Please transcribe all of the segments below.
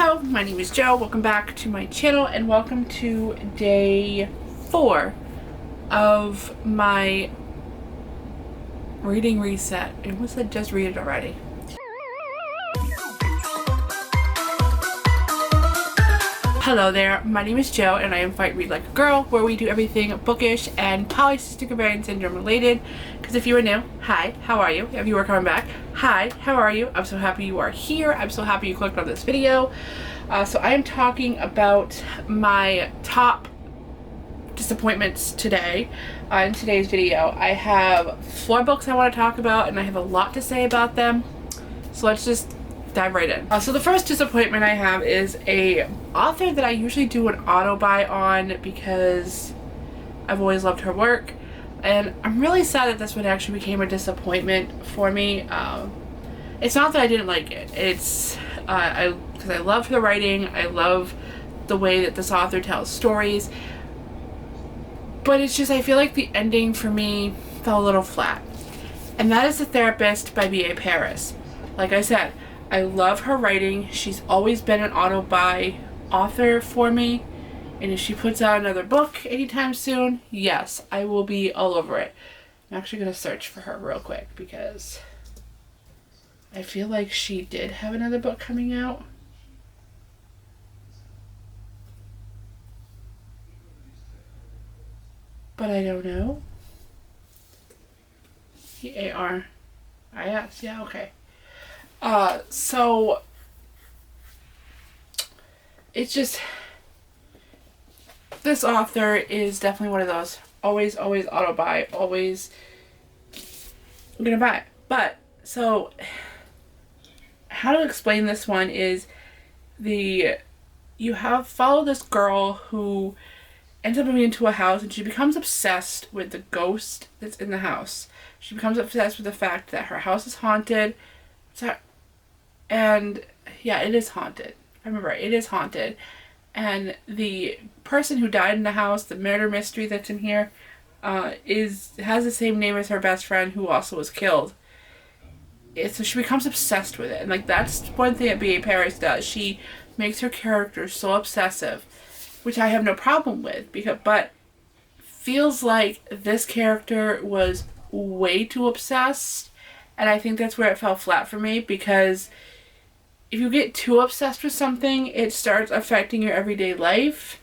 Hello, my name is Joe. Welcome back to my channel and welcome to day 4 of my reading reset. I almost said just read it already. Hello there, my name is Joe and I am Fight Read Like a Girl, where we do everything bookish and polycystic ovarian syndrome related. Because if you are new, hi, how are you? If you are coming back, hi, how are you? I'm so happy you are here. I'm so happy you clicked on this video. So I am talking about my top disappointments today. In today's video, I have 4 books I want to talk about and I have a lot to say about them. So let's just dive right in. So the first disappointment I have is a author that I usually do an auto buy on because I've always loved her work, and I'm really sad that this one actually became a disappointment for me. It's not that I didn't like it. It's because I love the writing. I love the way that this author tells stories, but it's just I feel like the ending for me fell a little flat, and that is The Therapist by B.A. Paris. Like I said, I love her writing. She's always been an auto buy author for me. And if she puts out another book anytime soon, yes, I will be all over it. I'm actually going to search for her real quick because I feel like she did have another book coming out. But I don't know. Paris, yeah, okay. So it's just, this author is definitely one of those always auto buy, always I'm gonna buy it. But so how to explain this one is you have follow this girl who ends up moving into a house and she becomes obsessed with the ghost that's in the house. She becomes obsessed with the fact that her house is haunted. And yeah, it is haunted. I remember it is haunted. And the person who died in the house, the murder mystery that's in here, has the same name as her best friend who also was killed. So she becomes obsessed with it. And like that's one thing that B.A. Paris does. She makes her character so obsessive, which I have no problem with, but feels like this character was way too obsessed. And I think that's where it fell flat for me, because if you get too obsessed with something, it starts affecting your everyday life.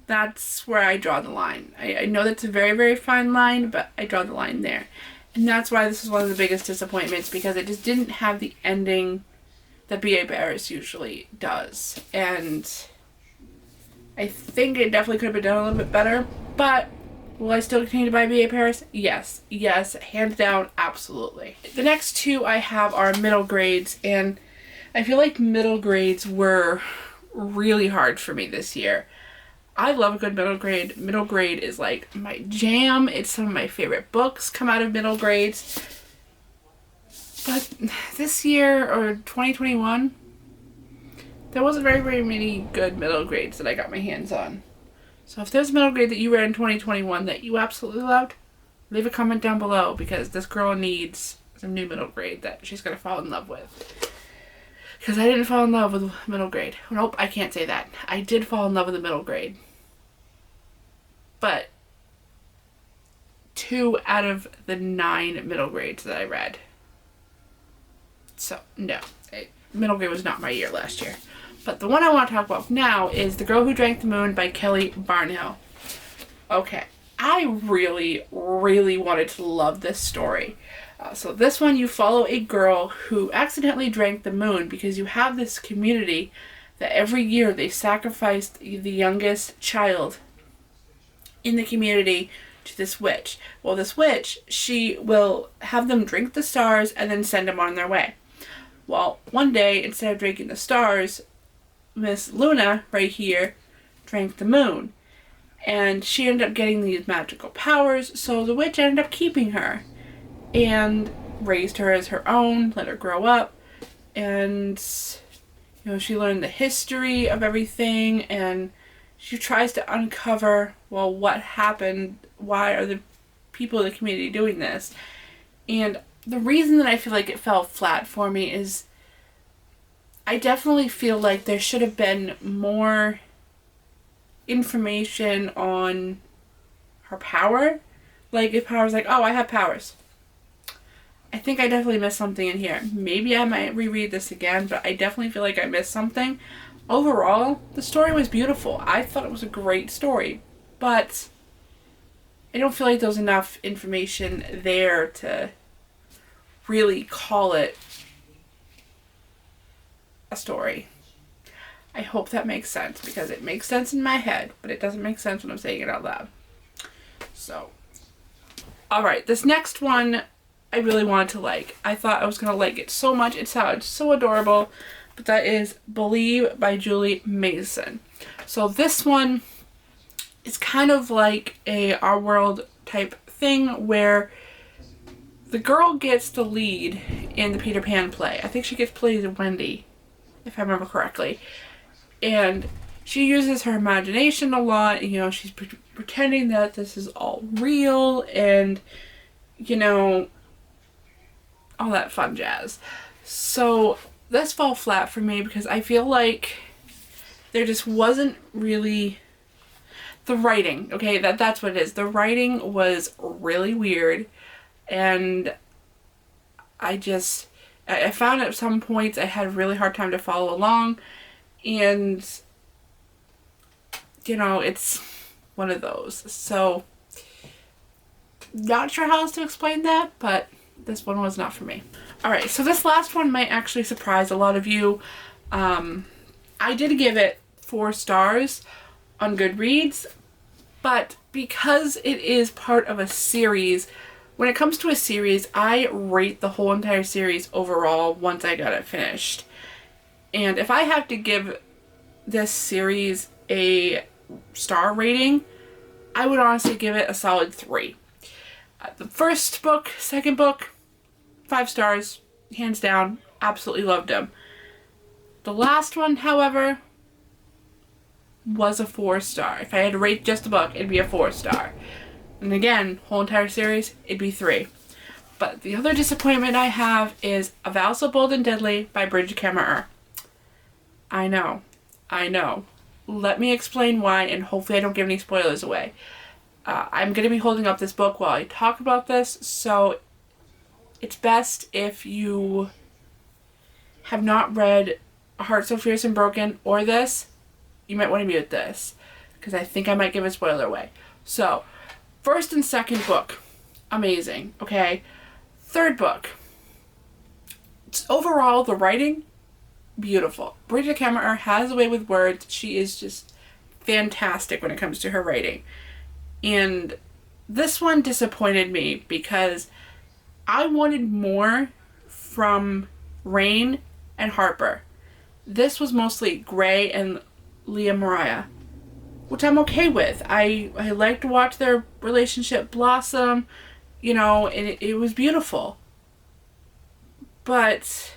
That's where I draw the line. I know that's a very fine line, but I draw the line there. And that's why this is one of the biggest disappointments, because it just didn't have the ending that B.A. Paris usually does. And I think it definitely could have been done a little bit better, but will I still continue to buy B.A. Paris? Yes, hands down, absolutely. The next 2 I have are middle grades, and I feel like middle grades were really hard for me this year. I love a good middle grade. Middle grade is like my jam. It's some of my favorite books come out of middle grades. But this year, or 2021, there wasn't very many good middle grades that I got my hands on. So if there's a middle grade that you read in 2021 that you absolutely loved, leave a comment down below, because this girl needs some new middle grade that she's going to fall in love with. Because I didn't fall in love with middle grade. Nope, I can't say that. I did fall in love with the middle grade. But 2 out of the 9 middle grades that I read. So, no. Middle grade was not my year last year. But the one I want to talk about now is The Girl Who Drank the Moon by Kelly Barnell. Okay, I really wanted to love this story. So this one, you follow a girl who accidentally drank the moon, because you have this community that every year they sacrifice the youngest child in the community to this witch. Well, this witch, she will have them drink the stars and then send them on their way. Well, one day, instead of drinking the stars, Miss Luna, right here, drank the moon. And she ended up getting these magical powers, so the witch ended up keeping her. And raised her as her own, let her grow up. And, she learned the history of everything, and she tries to uncover, well, what happened? Why are the people in the community doing this? And the reason that I feel like it fell flat for me is I definitely feel like there should have been more information on her power. Like, if Power's like, oh, I have powers. I think I definitely missed something in here. Maybe I might reread this again, but I definitely feel like I missed something. Overall, the story was beautiful. I thought it was a great story, but I don't feel like there was enough information there to really call it a story. I hope that makes sense, because it makes sense in my head, but it doesn't make sense when I'm saying it out loud. So, alright, this next one I really wanted to like. I thought I was going to like it so much. It sounded so adorable. But that is Believe by Julie Mason. So this one is kind of like a Our World type thing where the girl gets the lead in the Peter Pan play. I think she gets played Wendy, if I remember correctly. And she uses her imagination a lot. You know, she's pretending that this is all real and, you know, all that fun jazz. So this fell flat for me because I feel like there just wasn't really the writing. Okay, that's what it is. The writing was really weird, and I found at some points I had a really hard time to follow along, and you know, it's one of those. So not sure how else to explain that, but this one was not for me. Alright, so this last one might actually surprise a lot of you. I did give it 4 stars on Goodreads, but because it is part of a series, when it comes to a series, I rate the whole entire series overall once I got it finished. And if I have to give this series a star rating, I would honestly give it a solid 3. The first book, second book, 5 stars, hands down, absolutely loved them. The last one, however, was a 4 star. If I had to rate just the book, it'd be a 4 star. And again, whole entire series, it'd be 3. But the other disappointment I have is A Vow So Bold and Deadly by Bridget Kammerer. I know. Let me explain why, and hopefully I don't give any spoilers away. I'm going to be holding up this book while I talk about this, so it's best if you have not read A Heart So Fierce and Broken or this, you might want to mute this, because I think I might give a spoiler away. So, first and second book, amazing, okay? Third book, overall, the writing, beautiful. Bridget Kammerer has a way with words. She is just fantastic when it comes to her writing. And this one disappointed me because I wanted more from Rain and Harper. This was mostly Gray and Leah Mariah, which I'm okay with. I like to watch their relationship blossom, you know, and it was beautiful. But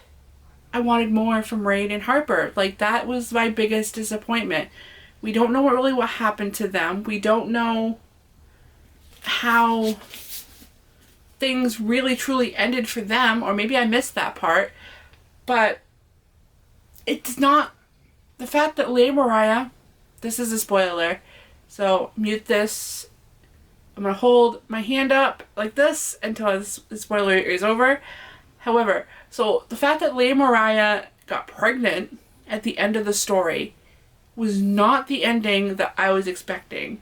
I wanted more from Rain and Harper. Like, that was my biggest disappointment. We don't know what happened to them. We don't know how things really truly ended for them, or maybe I missed that part, but it's not the fact that Leah Mariah, this is a spoiler, so mute this. I'm gonna hold my hand up like this until the spoiler is over. However, so the fact that Leah Mariah got pregnant at the end of the story was not the ending that I was expecting.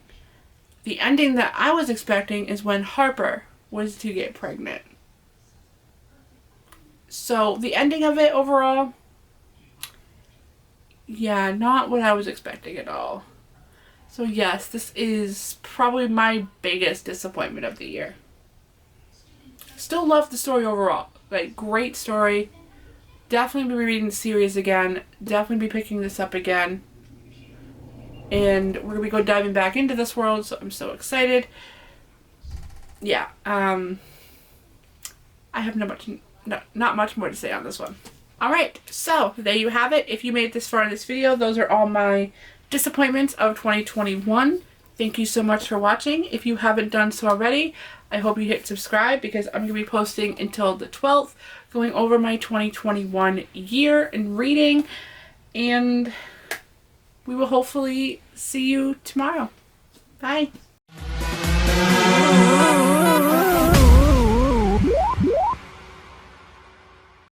The ending that I was expecting is when Harper was to get pregnant. So the ending of it overall, yeah, not what I was expecting at all. So yes, this is probably my biggest disappointment of the year. Still love the story overall. Like, great story. Definitely be reading the series again. Definitely be picking this up again. And we're going to go diving back into this world, so I'm so excited. Yeah, I have not much more to say on this one. Alright, so there you have it. If you made it this far in this video, those are all my disappointments of 2021. Thank you so much for watching. If you haven't done so already, I hope you hit subscribe because I'm going to be posting until the 12th, going over my 2021 year in reading, and we will hopefully see you tomorrow. Bye.